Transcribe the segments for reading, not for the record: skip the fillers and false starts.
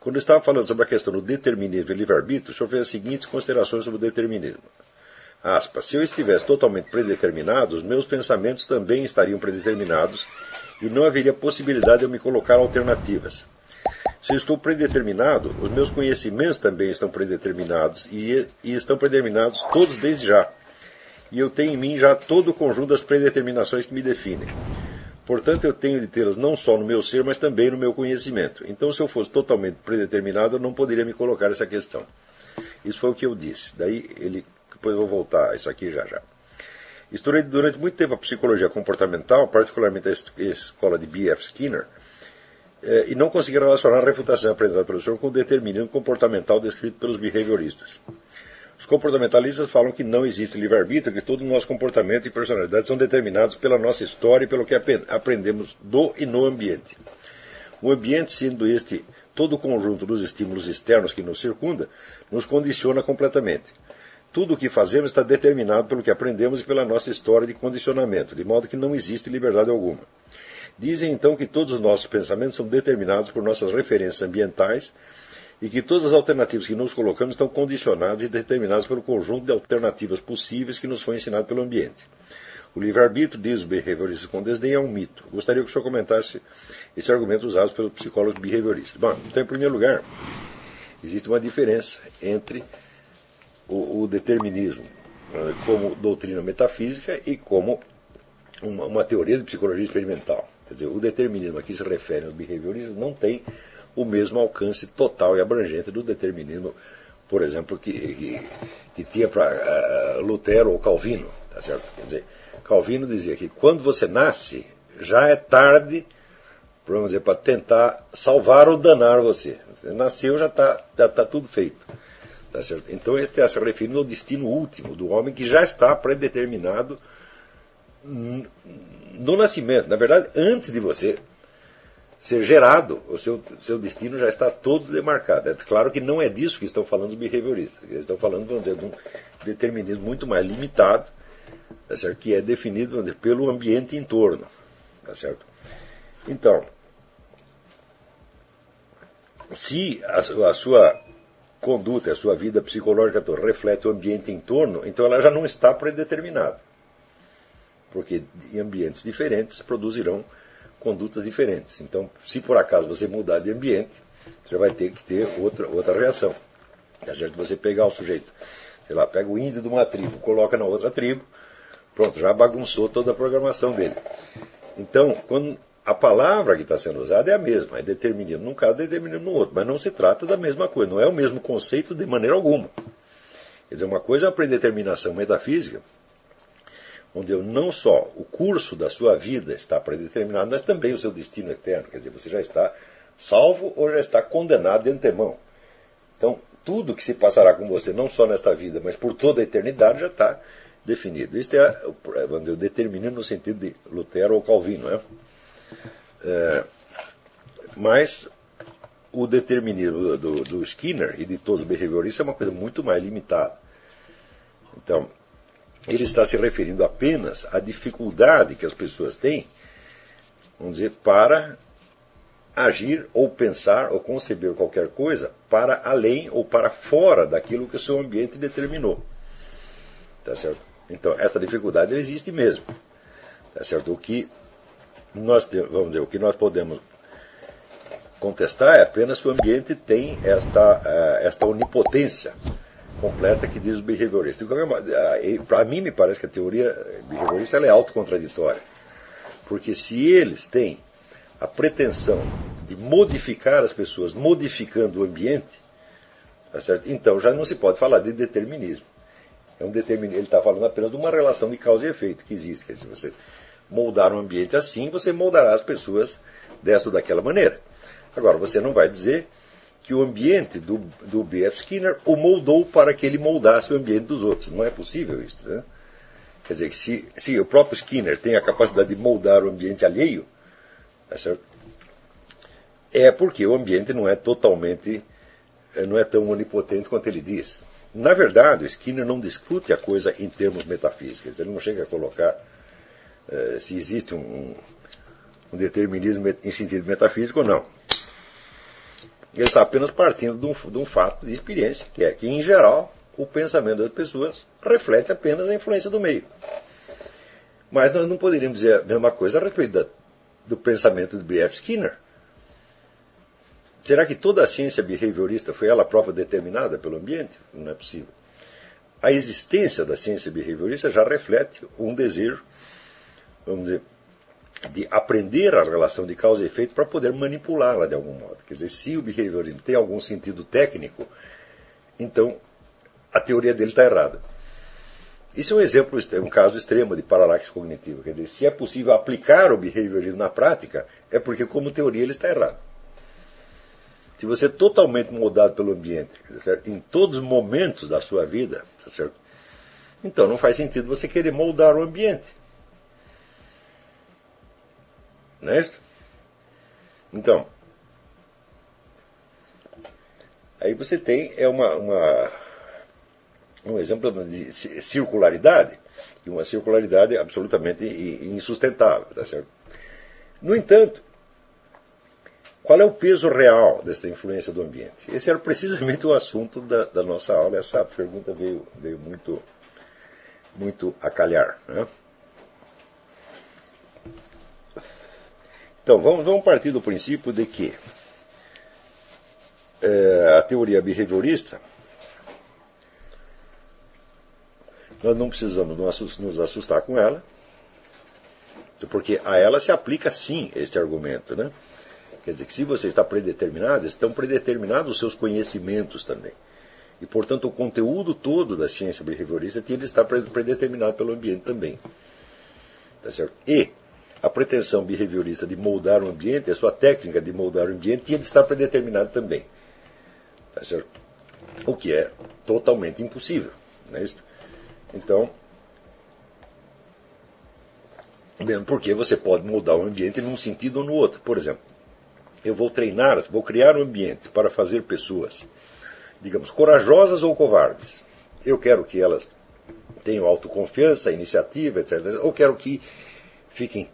Quando eu estava falando sobre a questão do determinismo e livre-arbítrio, o senhor fez as seguintes considerações sobre o determinismo. Aspas, se eu estivesse totalmente predeterminado, os meus pensamentos também estariam predeterminados e não haveria possibilidade de eu me colocar alternativas. Se eu estou predeterminado, os meus conhecimentos também estão predeterminados e estão predeterminados todos desde já. E eu tenho em mim já todo o conjunto das predeterminações que me definem. Portanto, eu tenho de tê-las não só no meu ser, mas também no meu conhecimento. Então, se eu fosse totalmente predeterminado, eu não poderia me colocar essa questão. Isso foi o que eu disse. Daí, depois eu vou voltar a isso aqui já. Estudei durante muito tempo a psicologia comportamental, particularmente a escola de B.F. Skinner, e não consegui relacionar a refutação apresentada pelo senhor com o determinismo comportamental descrito pelos behavioristas. Os comportamentalistas falam que não existe livre-arbítrio, que todo o nosso comportamento e personalidade são determinados pela nossa história e pelo que aprendemos do e no ambiente. O ambiente, sendo este todo o conjunto dos estímulos externos que nos circunda, nos condiciona completamente. Tudo o que fazemos está determinado pelo que aprendemos e pela nossa história de condicionamento, de modo que não existe liberdade alguma. Dizem então que todos os nossos pensamentos são determinados por nossas referências ambientais e que todas as alternativas que nos colocamos estão condicionadas e determinadas pelo conjunto de alternativas possíveis que nos foi ensinado pelo ambiente. O livre-arbítrio, diz o behaviorista com desdém, é um mito. Gostaria que o senhor comentasse esse argumento usado pelos psicólogos behavioristas. Bom, então, em primeiro lugar, existe uma diferença entre o determinismo como doutrina metafísica e como uma teoria de psicologia experimental. Quer dizer, o determinismo a que se refere aos behavioristas não tem o mesmo alcance total e abrangente do determinismo, por exemplo, que tinha para Lutero ou Calvino. Tá certo? Quer dizer, Calvino dizia que quando você nasce, já é tarde, vamos dizer, para tentar salvar ou danar você. Você nasceu, já está tudo feito. Tá certo? Então, ele está se referindo ao destino último do homem que já está predeterminado no nascimento. Na verdade, antes de você ser gerado, o seu destino já está todo demarcado. É claro que não é disso que estão falando os behavioristas. Eles estão falando, vamos dizer, de um determinismo muito mais limitado, tá certo? Que é definido, vamos dizer, pelo ambiente em torno. Tá certo? Então, se a sua conduta, a sua vida psicológica toda reflete o ambiente em torno, então ela já não está predeterminada. Porque em ambientes diferentes produzirão condutas diferentes. Então, se por acaso você mudar de ambiente, você vai ter que ter outra reação. Tá certo? Você pegar o sujeito, sei lá, pega o índio de uma tribo, coloca na outra tribo, pronto, já bagunçou toda a programação dele. Então, quando a palavra que está sendo usada é a mesma, é determinismo num caso, determinismo no outro, mas não se trata da mesma coisa, não é o mesmo conceito de maneira alguma. Quer dizer, uma coisa é a predeterminação metafísica, onde não só o curso da sua vida está predeterminado, mas também o seu destino eterno. Quer dizer, você já está salvo ou já está condenado de antemão. Então, tudo que se passará com você, não só nesta vida, mas por toda a eternidade, já está definido. Isso é o determinismo no sentido de Lutero ou Calvino. Né? Mas o determinismo do Skinner e de todos os behavioristas é uma coisa muito mais limitada. Então, ele está se referindo apenas à dificuldade que as pessoas têm, vamos dizer, para agir ou pensar ou conceber qualquer coisa para além ou para fora daquilo que o seu ambiente determinou. Tá certo? Então, essa dificuldade existe mesmo. Tá certo? O que nós podemos contestar é apenas se o ambiente tem esta onipotência completa que diz os behavioristas. Para mim, me parece que a teoria behaviorista ela é autocontraditória. Porque se eles têm a pretensão de modificar as pessoas, modificando o ambiente, tá certo? Então já não se pode falar de determinismo. Ele está falando apenas de uma relação de causa e efeito que existe. Quer dizer, se você moldar um ambiente assim, você moldará as pessoas desta ou daquela maneira. Agora, você não vai dizer que o ambiente do B.F. Skinner o moldou para que ele moldasse o ambiente dos outros. Não é possível isso. Né? Quer dizer, que se o próprio Skinner tem a capacidade de moldar o ambiente alheio, tá certo? É porque o ambiente não é tão onipotente quanto ele diz. Na verdade, o Skinner não discute a coisa em termos metafísicos. Ele não chega a colocar se existe um determinismo em sentido metafísico ou não. Ele está apenas partindo de um fato de experiência, que é que, em geral, o pensamento das pessoas reflete apenas a influência do meio. Mas nós não poderíamos dizer a mesma coisa a respeito do pensamento de B.F. Skinner. Será que toda a ciência behaviorista foi ela própria determinada pelo ambiente? Não é possível. A existência da ciência behaviorista já reflete um desejo, vamos dizer, de aprender a relação de causa e efeito para poder manipulá-la de algum modo. Quer dizer, se o behaviorismo tem algum sentido técnico, então a teoria dele está errada. Isso é um exemplo, um caso extremo de paralaxe cognitiva. Quer dizer, se é possível aplicar o behaviorismo na prática, é porque, como teoria, ele está errado. Se você é totalmente moldado pelo ambiente, certo? Em todos os momentos da sua vida, certo? Então não faz sentido você querer moldar o ambiente. Não é isso? Então, aí você tem um exemplo de circularidade, e uma circularidade absolutamente insustentável. Tá certo? No entanto, qual é o peso real dessa influência do ambiente? Esse era precisamente o assunto da nossa aula. Essa pergunta veio muito a calhar. Né? Então, vamos partir do princípio de que a teoria behaviorista, nós não precisamos nos assustar com ela, porque a ela se aplica sim este argumento, né? Quer dizer que se você está predeterminado, estão predeterminados os seus conhecimentos também. E, portanto, o conteúdo todo da ciência behaviorista tinha de estar predeterminado pelo ambiente também. Tá certo? E a pretensão behaviorista de moldar o ambiente, a sua técnica de moldar o ambiente, tinha de estar predeterminada também. Tá certo? O que é totalmente impossível. Não é isso? Então, mesmo porque você pode moldar o ambiente num sentido ou no outro. Por exemplo, eu vou criar um ambiente para fazer pessoas, digamos, corajosas ou covardes. Eu quero que elas tenham autoconfiança, iniciativa, etc. Ou quero que fiquem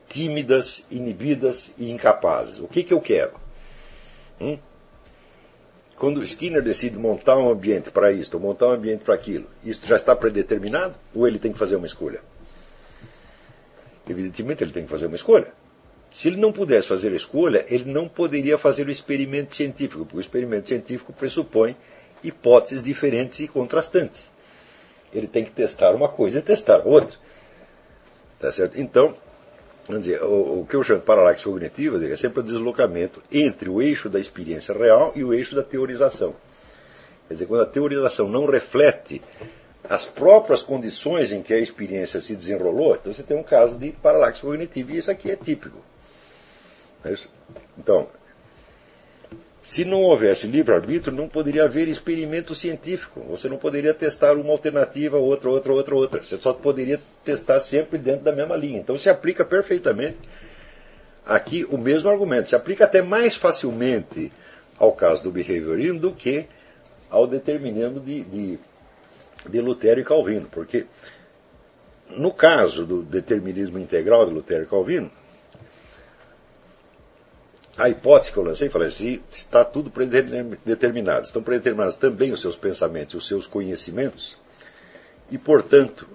tímidas, inibidas e incapazes. O que eu quero? Quando Skinner decide montar um ambiente para isto, ou montar um ambiente para aquilo, isso já está predeterminado? Ou ele tem que fazer uma escolha? Evidentemente ele tem que fazer uma escolha. Se ele não pudesse fazer a escolha, ele não poderia fazer o experimento científico, porque o experimento científico pressupõe hipóteses diferentes e contrastantes. Ele tem que testar uma coisa e testar outra. Tá certo? Então, vamos dizer, o que eu chamo de paralaxe cognitiva é sempre o deslocamento entre o eixo da experiência real e o eixo da teorização. Quer dizer, quando a teorização não reflete as próprias condições em que a experiência se desenrolou, então você tem um caso de paralaxe cognitiva, e isso aqui é típico. É isso? Então, se não houvesse livre-arbítrio, não poderia haver experimento científico. Você não poderia testar uma alternativa, outra. Você só poderia testar sempre dentro da mesma linha. Então se aplica perfeitamente aqui o mesmo argumento. Se aplica até mais facilmente ao caso do behaviorismo do que ao determinismo de Lutero e Calvino. Porque no caso do determinismo integral de Lutero e Calvino, a hipótese que eu lancei, falei assim, está tudo predeterminado. Estão predeterminados também os seus pensamentos, os seus conhecimentos. E, portanto,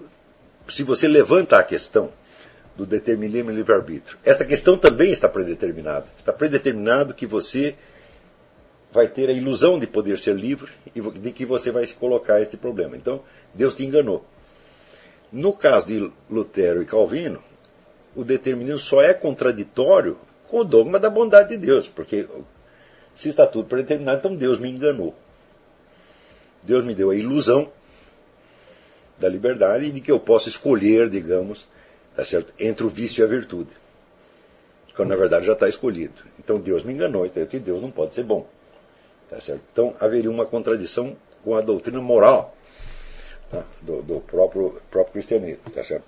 se você levanta a questão do determinismo e livre-arbítrio, esta questão também está predeterminada. Está predeterminado que você vai ter a ilusão de poder ser livre e de que você vai se colocar este problema. Então, Deus te enganou. No caso de Lutero e Calvino, o determinismo só é contraditório com o dogma da bondade de Deus, porque se está tudo predeterminado, então Deus me enganou. Deus me deu a ilusão da liberdade e de que eu posso escolher, digamos, tá certo, entre o vício e a virtude. Quando na verdade já está escolhido. Então Deus me enganou, então Deus não pode ser bom. Tá certo? Então haveria uma contradição com a doutrina moral, tá, do próprio cristianismo. Tá certo?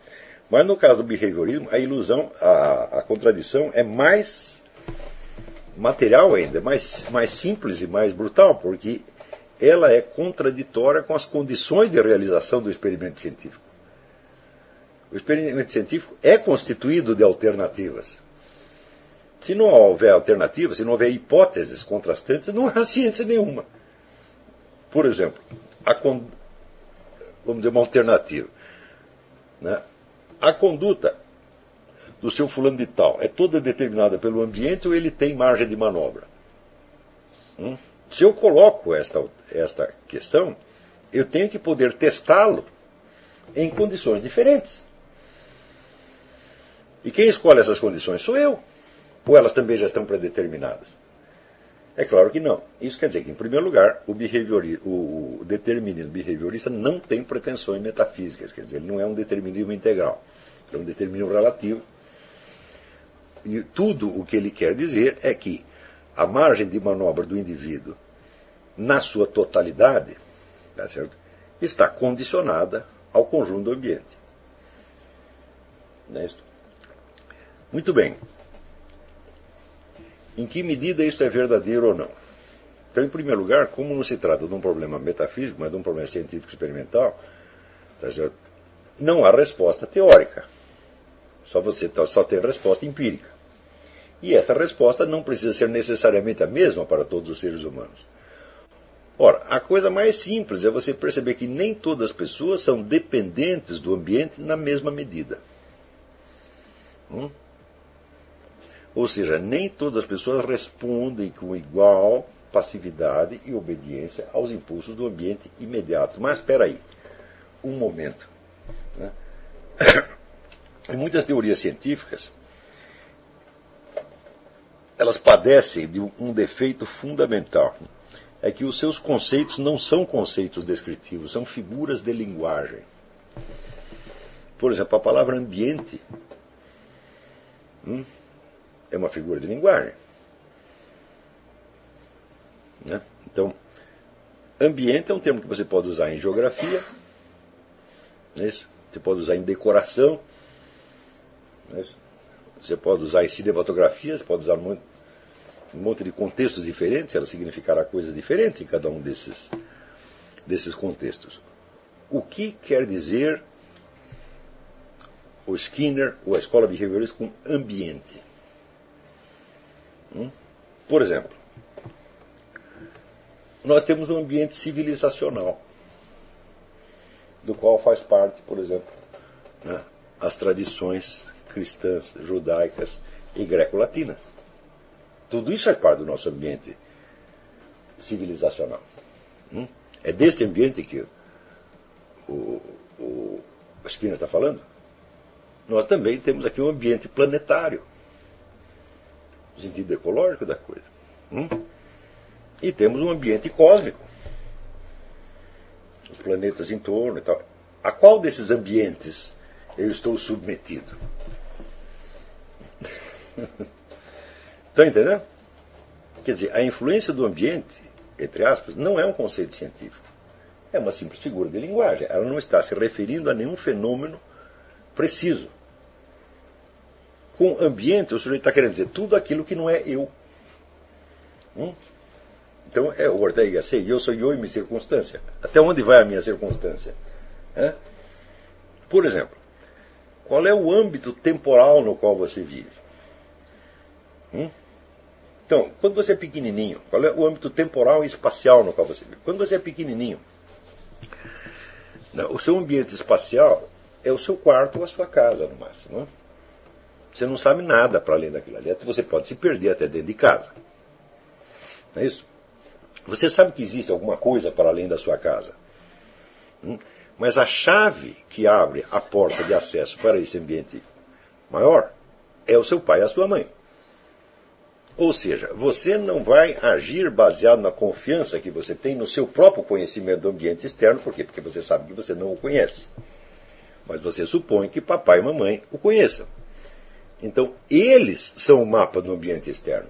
Mas no caso do behaviorismo, a ilusão, a contradição é mais material ainda, mais simples e mais brutal, porque ela é contraditória com as condições de realização do experimento científico. O experimento científico é constituído de alternativas. Se não houver alternativa, se não houver hipóteses contrastantes, não há ciência nenhuma. Por exemplo, vamos dizer uma alternativa. Né? A conduta do seu fulano de tal é toda determinada pelo ambiente ou ele tem margem de manobra? Se eu coloco esta questão, eu tenho que poder testá-lo em condições diferentes. E quem escolhe essas condições sou eu. Ou elas também já estão predeterminadas? É claro que não. Isso quer dizer que, em primeiro lugar, o determinismo behaviorista não tem pretensões metafísicas. Quer dizer, ele não é um determinismo integral. É um determinismo relativo. E tudo o que ele quer dizer é que a margem de manobra do indivíduo, na sua totalidade, tá certo? Está condicionada ao conjunto do ambiente. Não é isso? Muito bem. Em que medida isso é verdadeiro ou não? Então, em primeiro lugar, como não se trata de um problema metafísico, mas de um problema científico experimental, tá certo? Não há resposta teórica. Você só tem resposta empírica. E essa resposta não precisa ser necessariamente a mesma para todos os seres humanos. Ora, a coisa mais simples é você perceber que nem todas as pessoas são dependentes do ambiente na mesma medida. Ou seja, nem todas as pessoas respondem com igual passividade e obediência aos impulsos do ambiente imediato. Mas espera aí, um momento. Né? Em muitas teorias científicas, elas padecem de um defeito fundamental. É que os seus conceitos não são conceitos descritivos, são figuras de linguagem. Por exemplo, a palavra ambiente é uma figura de linguagem. Né? Então, ambiente é um termo que você pode usar em geografia, não é isso? Você pode usar em decoração, não é isso? Você pode usar em cinematografia, você pode usar um monte de contextos diferentes, ela significará coisas diferentes em cada um desses contextos. O que quer dizer o Skinner ou a escola behaviorista com ambiente? Por exemplo, nós temos um ambiente civilizacional, do qual faz parte, por exemplo, né, as tradições cristãs, judaicas e greco-latinas. Tudo isso faz parte do nosso ambiente civilizacional. É deste ambiente que o Skinner está falando. Nós também temos aqui um ambiente planetário, no sentido ecológico da coisa. E temos um ambiente cósmico, os planetas em torno e tal. A qual desses ambientes eu estou submetido? Estão entendendo? Quer dizer, a influência do ambiente, entre aspas, não é um conceito científico. É uma simples figura de linguagem. Ela não está se referindo a nenhum fenômeno preciso. Com ambiente, o sujeito está querendo dizer tudo aquilo que não é eu. Então, o Ortega sei, eu sou eu e minha circunstância. Até onde vai a minha circunstância? Por exemplo, qual é o âmbito temporal no qual você vive? Então, quando você é pequenininho, qual é o âmbito temporal e espacial no qual você vive? Quando você é pequenininho, o seu ambiente espacial é o seu quarto ou a sua casa, no máximo. Você não sabe nada para além daquilo ali. Você pode se perder até dentro de casa. Não é isso? Você sabe que existe alguma coisa para além da sua casa. Mas a chave que abre a porta de acesso para esse ambiente maior é o seu pai e a sua mãe. Ou seja, você não vai agir baseado na confiança que você tem no seu próprio conhecimento do ambiente externo. Por quê? Porque você sabe que você não o conhece. Mas você supõe que papai e mamãe o conheçam. Então, eles são o mapa do ambiente externo.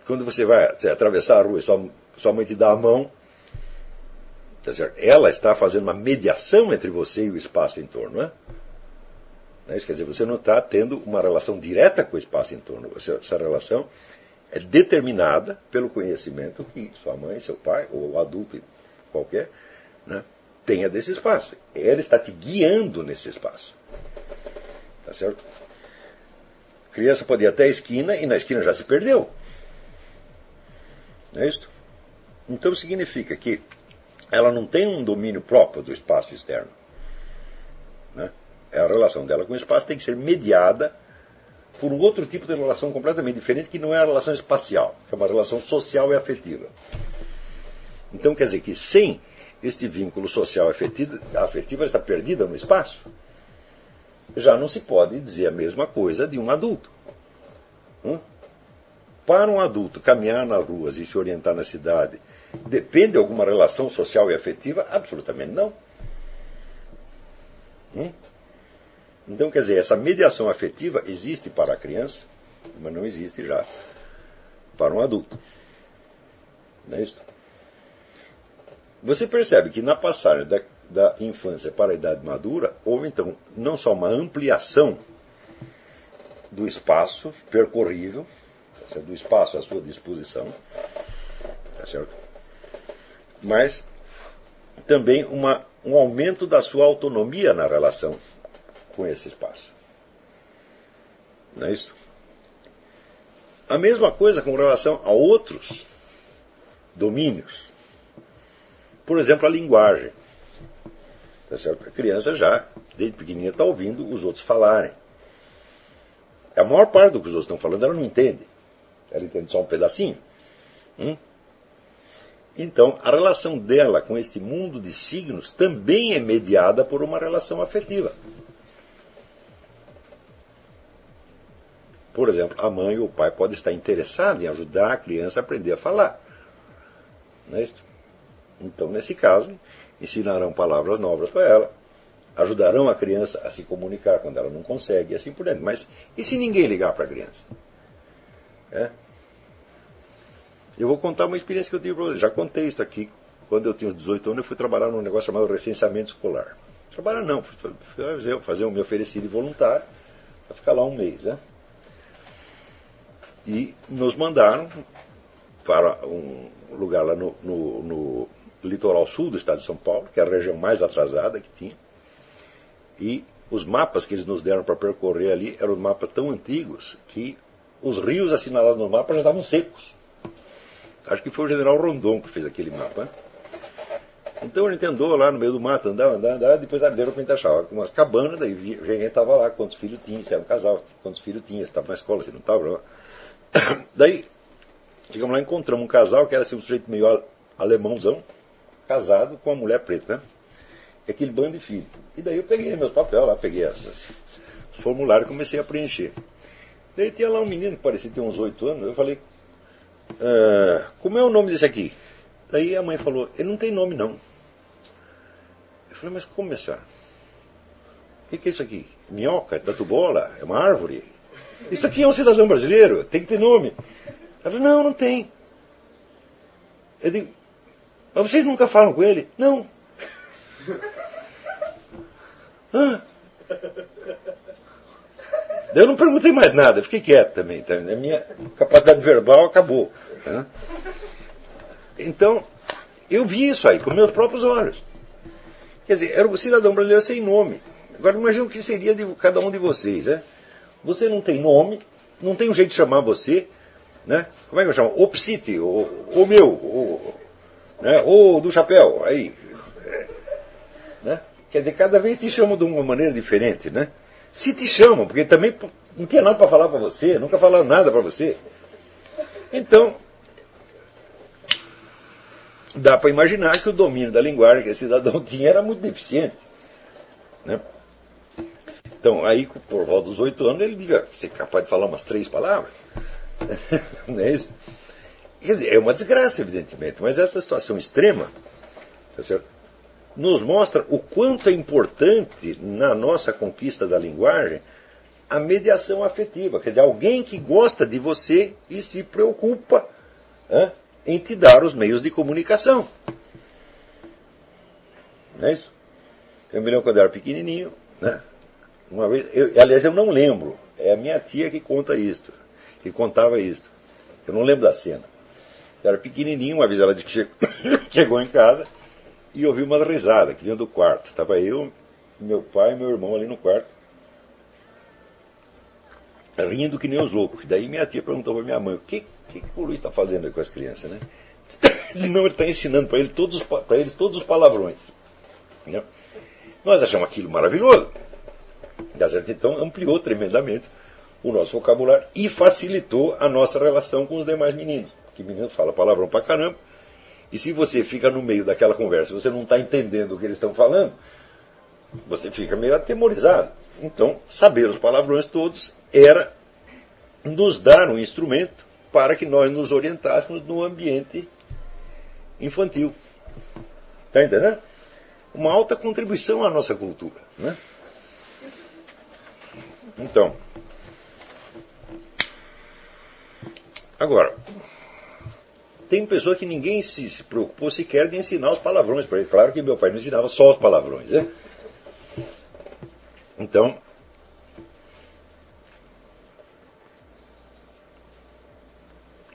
Quando você vai atravessar a rua e sua mãe te dá a mão, tá certo? Ela está fazendo uma mediação entre você e o espaço em torno. Não é? Isso quer dizer, você não está tendo uma relação direta com o espaço em torno. Essa relação é determinada pelo conhecimento que sua mãe, seu pai, ou o adulto qualquer, né, tenha desse espaço. Ela está te guiando nesse espaço. Tá certo? A criança pode ir até a esquina e na esquina já se perdeu. Não é isso? Então significa que ela não tem um domínio próprio do espaço externo. Né? A relação dela com o espaço tem que ser mediada por um outro tipo de relação completamente diferente, que não é a relação espacial, que é uma relação social e afetiva. Então quer dizer que sem este vínculo social afetivo, ela está perdida no espaço. Já não se pode dizer a mesma coisa de um adulto. Para um adulto caminhar nas ruas e se orientar na cidade, depende de alguma relação social e afetiva? Absolutamente não. Então, quer dizer, essa mediação afetiva existe para a criança, mas não existe já para um adulto. Não é isso? Você percebe que na passagem da infância para a idade madura, houve então não só uma ampliação do espaço percorrível, do espaço à sua disposição, tá certo? Mas também um aumento da sua autonomia na relação com esse espaço. Não é isso? A mesma coisa com relação a outros domínios. Por exemplo, a linguagem. Tá certo? A criança já, desde pequenininha, está ouvindo os outros falarem. A maior parte do que os outros estão falando ela não entende. Ela entende só um pedacinho. Então, a relação dela com este mundo de signos também é mediada por uma relação afetiva. Por exemplo, a mãe ou o pai pode estar interessado em ajudar a criança a aprender a falar. Não é isso? Então, nesse caso, ensinarão palavras novas para ela, ajudarão a criança a se comunicar quando ela não consegue, e assim por diante. Mas e se ninguém ligar para a criança? Eu vou contar uma experiência que eu tive para vocês. Já contei isso aqui. Quando eu tinha uns 18 anos, eu fui trabalhar num negócio chamado recenseamento escolar. Trabalhar não, fui fazer um me oferecido de voluntário, para ficar lá um mês. E nos mandaram para um lugar lá no litoral sul do estado de São Paulo, que é a região mais atrasada que tinha. E os mapas que eles nos deram para percorrer ali eram mapas tão antigos que os rios assinalados no mapa já estavam secos. Acho que foi o general Rondon que fez aquele mapa. Então a gente andou lá no meio do mato, andava, depois de repente achava umas cabanas, daí gente estava lá, quantos filhos tinha, se era um casal, quantos filhos tinha, se estava na escola, se não estava. Daí, chegamos lá e encontramos um casal que era assim, um sujeito meio alemãozão, casado com uma mulher preta, e aquele bando de filhos. E daí eu peguei meus papéis lá, peguei os formulários e comecei a preencher. Daí tinha lá um menino que parecia ter uns 8 anos, eu falei, como é o nome desse aqui? Daí a mãe falou, ele não tem nome não. Eu falei, mas como, minha senhora? O que é isso aqui? Minhoca? Tatu-bola? É uma árvore? Isso aqui é um cidadão brasileiro, tem que ter nome. Ela falou, não, não tem. Eu digo, mas vocês nunca falam com ele? Não. Daí eu não perguntei mais nada, eu fiquei quieto também. Tá? A minha capacidade verbal acabou. Tá? Então, eu vi isso aí com meus próprios olhos. Quer dizer, era um cidadão brasileiro sem nome. Agora imagina o que seria de cada um de vocês. Você não tem nome, não tem um jeito de chamar você. Né? Como é que eu chamo? O Psite, o meu, o do chapéu. Aí, né? Quer dizer, cada vez te chamam de uma maneira diferente. Né? Se te chamam, porque também não tinha nada para falar para você, nunca falaram nada para você. Então, dá para imaginar que o domínio da linguagem que esse cidadão tinha era muito deficiente. Né? Então, aí, por volta dos 8 anos, ele devia ser capaz de falar umas 3 palavras. Não é isso? Quer dizer, é uma desgraça, evidentemente, mas essa situação extrema, tá certo? Nos mostra o quanto é importante na nossa conquista da linguagem a mediação afetiva. Quer dizer, alguém que gosta de você e se preocupa em te dar os meios de comunicação. Não é isso? Eu me lembro quando eu era pequenininho, né? Uma vez, aliás, eu não lembro, é a minha tia que conta isto, que contava isto. Eu não lembro da cena. Eu era pequenininho, uma vez ela disse que chegou em casa e ouviu umas risadas que vinham do quarto. Estava eu, meu pai e meu irmão ali no quarto. rindo que nem os loucos. Daí minha tia perguntou para minha mãe, o que o Luiz está fazendo aí com as crianças, né? Não, ele está ensinando para eles todos os palavrões. Né? Nós achamos aquilo maravilhoso. Então ampliou tremendamente o nosso vocabulário e facilitou a nossa relação com os demais meninos. Porque menino fala palavrão pra caramba. E se você fica no meio daquela conversa, você não está entendendo o que eles estão falando, você fica meio atemorizado. Então, saber os palavrões todos era nos dar um instrumento para que nós nos orientássemos no ambiente infantil. Está entendendo? Uma alta contribuição à nossa cultura. Né? Então, agora, tem pessoa que ninguém se preocupou sequer de ensinar os palavrões para ele. Claro que meu pai não ensinava só os palavrões. Né? Então,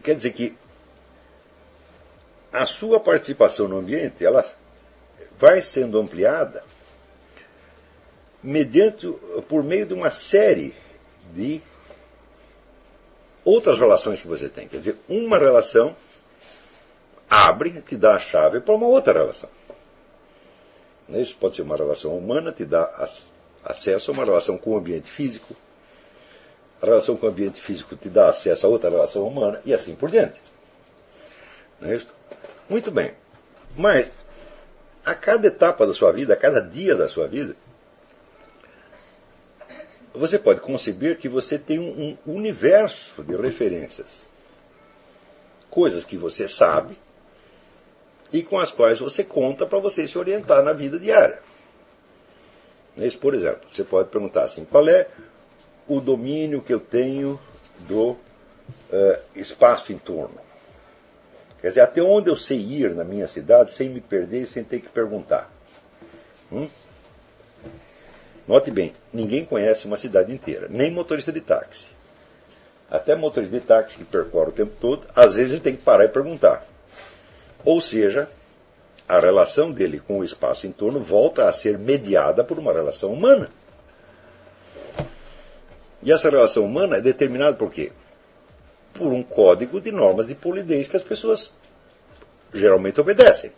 quer dizer que a sua participação no ambiente, ela vai sendo ampliada por meio de uma série de outras relações que você tem. Quer dizer, uma relação te dá a chave para uma outra relação. Isso pode ser uma relação humana, te dá acesso a uma relação com o ambiente físico. A relação com o ambiente físico te dá acesso a outra relação humana e assim por diante. Não é isso? Muito bem. Mas, a cada etapa da sua vida, a cada dia da sua vida, você pode conceber que você tem um universo de referências. Coisas que você sabe e com as quais você conta para você se orientar na vida diária. Por exemplo, você pode perguntar assim, qual é o domínio que eu tenho do espaço em torno? Quer dizer, até onde eu sei ir na minha cidade sem me perder e sem ter que perguntar. Note bem, ninguém conhece uma cidade inteira, nem motorista de táxi. Até motorista de táxi que percorre o tempo todo, às vezes ele tem que parar e perguntar. Ou seja, a relação dele com o espaço em torno volta a ser mediada por uma relação humana. E essa relação humana é determinada por quê? Por um código de normas de polidez que as pessoas geralmente obedecem.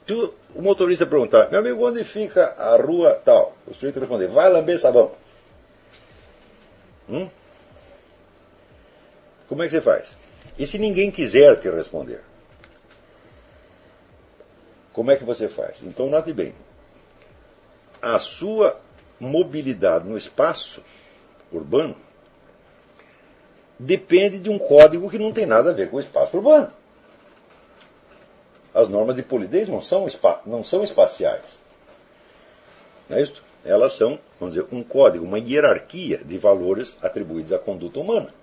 Se o motorista perguntar, meu amigo, onde fica a rua tal? O sujeito responder, vai lamber sabão. Como é que você faz? E se ninguém quiser te responder? Como é que você faz? Então, note bem. A sua mobilidade no espaço urbano depende de um código que não tem nada a ver com o espaço urbano. As normas de polidez não são espaciais. Não é isso? Elas são, vamos dizer, um código, uma hierarquia de valores atribuídos à conduta humana.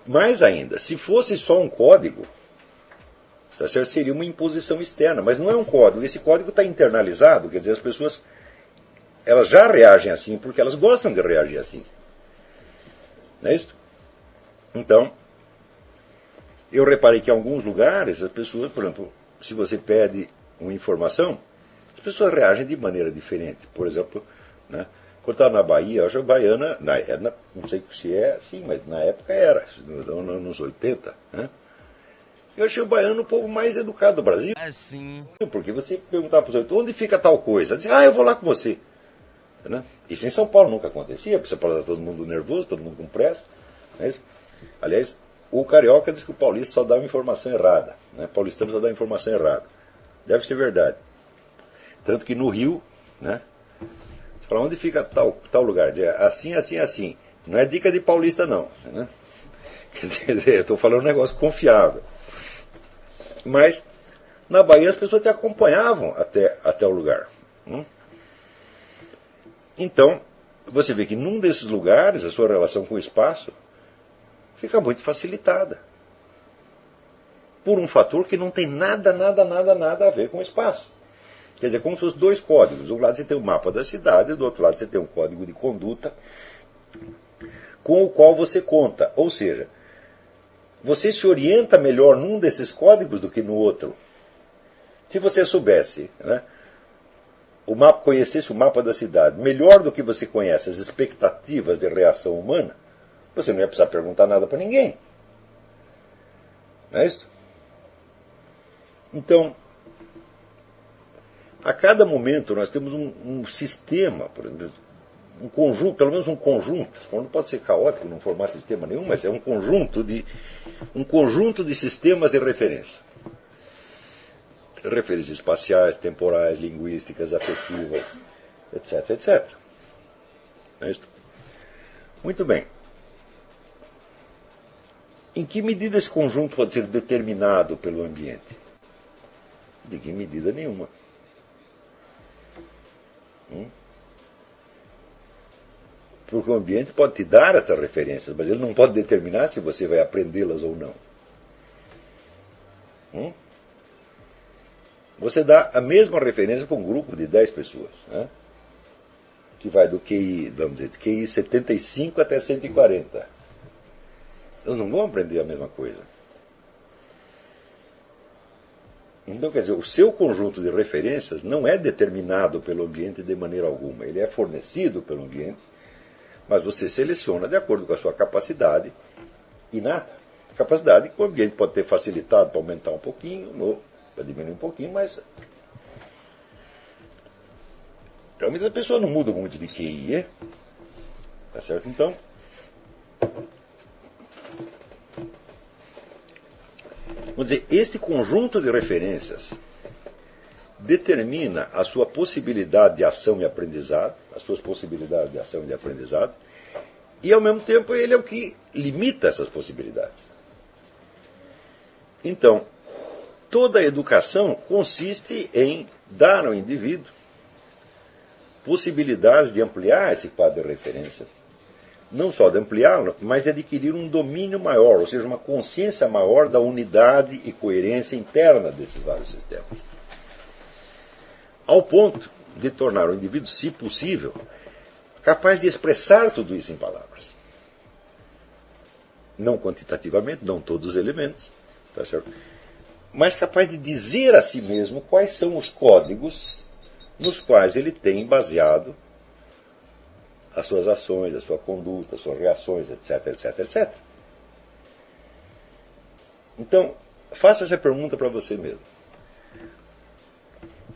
Mais ainda, se fosse só um código, seria uma imposição externa, mas não é um código. Esse código está internalizado, quer dizer, as pessoas elas já reagem assim porque elas gostam de reagir assim. Não é isso? Então, eu reparei que em alguns lugares, as pessoas, por exemplo, se você pede uma informação, as pessoas reagem de maneira diferente. Por exemplo, né, quando estava na Bahia, eu acho que a baiana, não sei se é assim, mas na época era, nos anos 80, né? Eu achei o baiano o povo mais educado do Brasil. Assim. Porque você perguntava para os outros, onde fica tal coisa? Dizia, eu vou lá com você. Né? Isso em São Paulo nunca acontecia, porque São Paulo estava todo mundo nervoso, todo mundo com pressa. Né? Aliás, o carioca diz que o paulista só dá uma informação errada. Né? O paulistano só dá informação errada. Deve ser verdade. Tanto que no Rio, né? Você fala, onde fica tal lugar? Diz, assim, assim, assim. Não é dica de paulista, não. Né? Quer dizer, eu estou falando um negócio confiável. Mas, na Bahia, as pessoas te acompanhavam até o lugar. Então, você vê que num desses lugares, a sua relação com o espaço fica muito facilitada. Por um fator que não tem nada a ver com o espaço. Quer dizer, como se fossem dois códigos. Do lado você tem o mapa da cidade, do outro lado você tem um código de conduta com o qual você conta. Ou seja, você se orienta melhor num desses códigos do que no outro. Se você soubesse, né, conhecesse o mapa da cidade melhor do que você conhece as expectativas de reação humana, você não ia precisar perguntar nada para ninguém. Não é isso? Então, a cada momento nós temos um sistema, por exemplo, um conjunto, pelo menos um conjunto, não pode ser caótico, não formar sistema nenhum, mas é um conjunto de sistemas de referência. Referências espaciais, temporais, linguísticas, afetivas, etc, etc. É isso? Muito bem. Em que medida esse conjunto pode ser determinado pelo ambiente? De que medida nenhuma. Porque o ambiente pode te dar essas referências, mas ele não pode determinar se você vai aprendê-las ou não. Você dá a mesma referência para um grupo de 10 pessoas, né? Que vai do QI, vamos dizer, de QI 75 até 140. Eles não vão aprender a mesma coisa. Então, quer dizer, o seu conjunto de referências não é determinado pelo ambiente de maneira alguma. Ele é fornecido pelo ambiente, mas você seleciona de acordo com a sua capacidade inata. Capacidade que o ambiente pode ter facilitado para aumentar um pouquinho, ou para diminuir um pouquinho, mas realmente a pessoa não muda muito de QI, tá certo? Então, vamos dizer, este conjunto de referências determina a sua possibilidade de ação e aprendizado, as suas possibilidades de ação e de aprendizado, e ao mesmo tempo ele é o que limita essas possibilidades. Então, toda a educação consiste em dar ao indivíduo possibilidades de ampliar esse quadro de referência, não só de ampliá-lo, mas de adquirir um domínio maior, ou seja, uma consciência maior da unidade e coerência interna desses vários sistemas. Ao ponto de tornar o indivíduo, se possível, capaz de expressar tudo isso em palavras. Não quantitativamente, não todos os elementos, tá certo? Mas capaz de dizer a si mesmo quais são os códigos nos quais ele tem baseado as suas ações, a sua conduta, as suas reações, etc, etc, etc. Então, faça essa pergunta para você mesmo.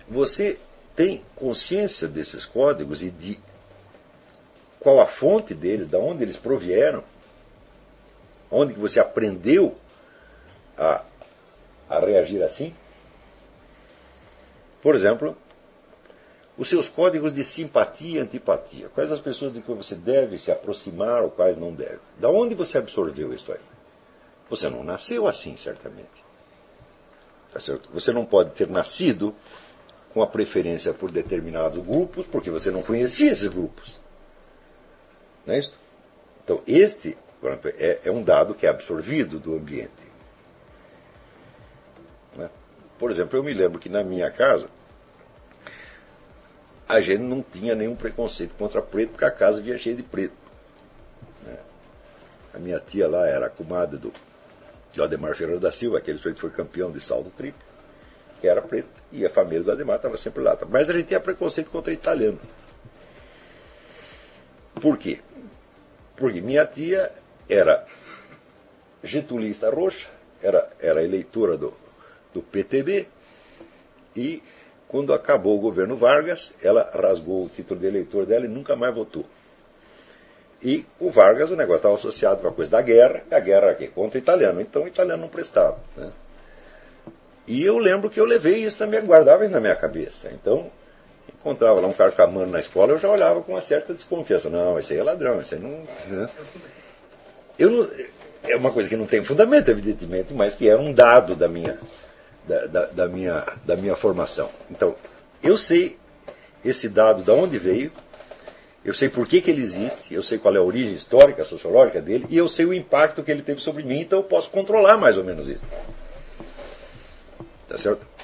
Você tem consciência desses códigos e de qual a fonte deles, de onde eles provieram? Onde que você aprendeu a reagir assim? Por exemplo, os seus códigos de simpatia e antipatia. Quais as pessoas de que você deve se aproximar ou quais não deve? Da onde você absorveu isso aí? Você não nasceu assim, certamente. Tá certo? Você não pode ter nascido com a preferência por determinados grupos, porque você não conhecia esses grupos. Não é isso? Então, este é um dado que é absorvido do ambiente. Né? Por exemplo, eu me lembro que na minha casa, a gente não tinha nenhum preconceito contra preto, porque a casa vinha cheia de preto. Né? A minha tia lá era a comadre do Ademar Ferreira da Silva, aquele sujeito que foi campeão de salto triplo, que era preto, e a família do Ademar estava sempre lá. Mas a gente tinha preconceito contra italiano. Por quê? Porque minha tia era getulista roxa, era eleitora do PTB, e quando acabou o governo Vargas, ela rasgou o título de eleitor dela e nunca mais votou. E o Vargas, o negócio estava associado com a coisa da guerra, e a guerra era aqui, contra o italiano, então o italiano não prestava. Né? E eu lembro que eu levei isso guardava isso na minha cabeça. Então, encontrava lá um carcamano na escola, eu já olhava com uma certa desconfiança. Não, esse aí é ladrão, esse aí não... Né? É uma coisa que não tem fundamento, evidentemente, mas que é um dado da minha formação. Então, eu sei esse dado de onde veio, eu sei por que ele existe, eu sei qual é a origem histórica, sociológica dele, e eu sei o impacto que ele teve sobre mim, então eu posso controlar mais ou menos isso. Tá certo?